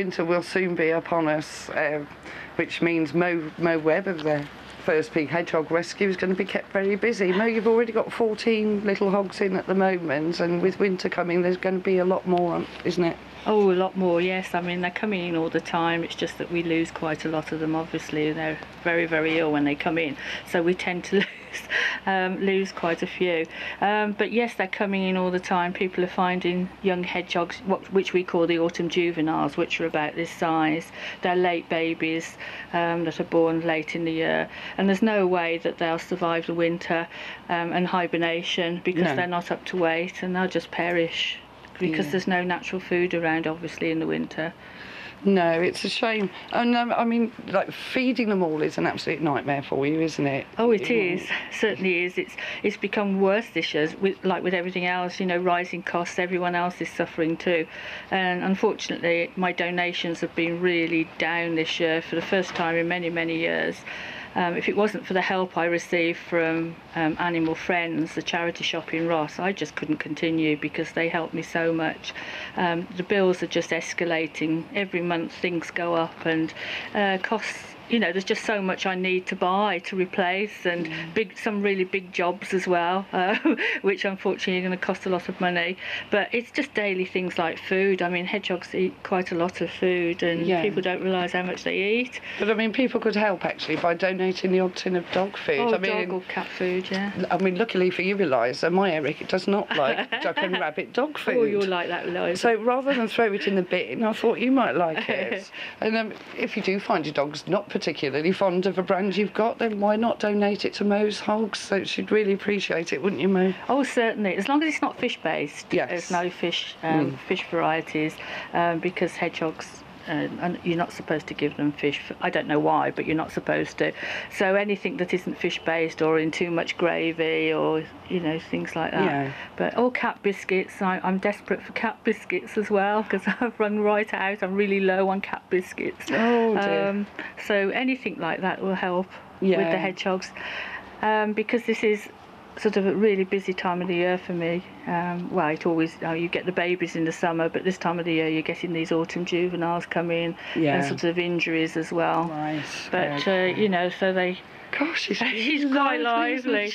winter will soon be upon us, which means Mo Webb of the First Peak Hedgehog Rescue is going to be kept very busy. Mo, you've already got 14 little hogs in at the moment, and with winter coming there's going to be a lot more, isn't it? Oh, a lot more, yes. I mean, they're coming in all the time. It's just that we lose quite a lot of them, obviously. They're very, very ill when they come in, so we tend to lose quite a few. But yes, they're coming in all the time. People are finding young hedgehogs, which we call the autumn juveniles, which are about this size. They're late babies that are born late in the year, and there's no way that they'll survive the winter and hibernation, because they're not up to weight, and they'll just perish. Because there's no natural food around, obviously, in the winter. No, it's a shame. And I mean, like, feeding them all is an absolute nightmare for you, isn't it? Oh, it is. Certainly is. It's become worse this year, like with everything else. You know, rising costs. Everyone else is suffering too. And unfortunately, my donations have been really down this year for the first time in many, many years. If it wasn't for the help I received from Animal Friends, the charity shop in Ross, I just couldn't continue, because they helped me so much. The bills are just escalating. Every month things go up, and costs, you know, there's just so much I need to buy to replace, and some really big jobs as well, which unfortunately are going to cost a lot of money. But it's just daily things like food. I mean, hedgehogs eat quite a lot of food, and people don't realise how much they eat. But I mean, people could help actually by donating the odd tin of dog food. Oh, I mean, dog or cat food, yeah. I mean, luckily for you, Eliza, my Eric does not like duck and rabbit dog food. Oh, you'll like that, Eliza. So rather than throw it in the bin, I thought you might like it. And if you do find your dog's not particularly fond of a brand you've got, then why not donate it to Mo's Hogs? So she'd really appreciate it, wouldn't you, Mo? Oh, certainly. As long as it's not fish-based. Yes. There's no fish varieties, because hedgehogs, and you're not supposed to give them fish. I don't know why, but you're not supposed to. So anything that isn't fish-based or in too much gravy, or, you know, things like that. Yeah. But all cat biscuits. I'm desperate for cat biscuits as well, because I've run right out. I'm really low on cat biscuits. Oh dear. So anything like that will help with the hedgehogs, because this is sort of a really busy time of the year for me. Well, it always, you get the babies in the summer, but this time of the year you're getting these autumn juveniles come in, and sort of injuries as well. Right. But you know, so they. Gosh, she's quite lively.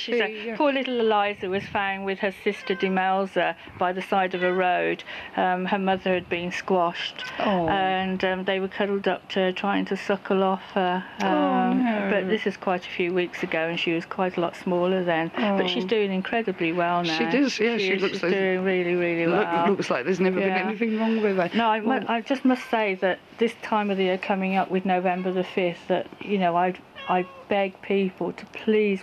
Poor little Eliza was found with her sister Demelza by the side of a road. Her mother had been squashed, and they were cuddled up to trying to suckle off her. No. But this is quite a few weeks ago, and she was quite a lot smaller then. But she's doing incredibly well now. She does, yeah. She looks she's doing really, really well. Looks like there's never been anything wrong with her. No, I just must say that this time of the year coming up with November the 5th, that, you know, I beg people to please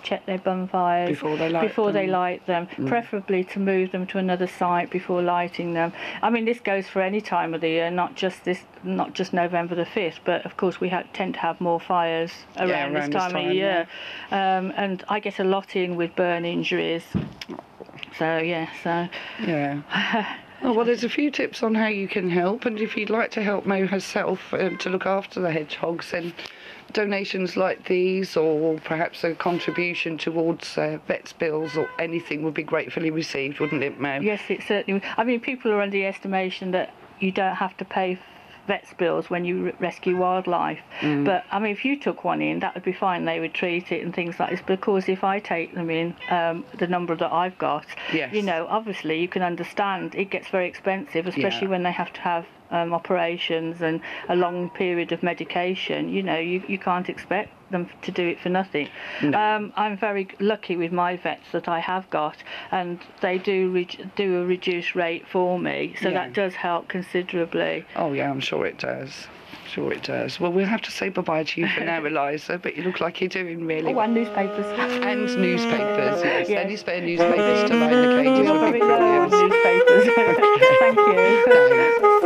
check their bonfires before they light them. Preferably to move them to another site before lighting them. I mean, this goes for any time of the year, not just November the 5th, but of course we tend to have more fires around this time of year. And I get a lot in with burn injuries. So yeah. Oh, well, there's a few tips on how you can help, and if you'd like to help Mo herself to look after the hedgehogs, then donations like these, or perhaps a contribution towards vets' bills or anything, would be gratefully received, wouldn't it, Mo? Yes, it certainly would. I mean, people are under the estimation that you don't have to pay vets' bills when you rescue wildlife, but I mean, if you took one in, that would be fine. They would treat it and things like this. But of course, if I take them in, the number that I've got, you know, obviously you can understand it gets very expensive, especially when they have to have operations and a long period of medication. You know, you can't expect them to do it for nothing. No. I'm very lucky with my vets that I have got, and they do a reduced rate for me, so that does help considerably. Oh yeah, I'm sure it does. Sure it does. Well, we'll have to say bye-bye to you for now, Eliza, but you look like you're doing really well. And newspapers. And newspapers, yes. Any spare newspapers to line the cages would be brilliant. Newspapers. Thank you. Thanks.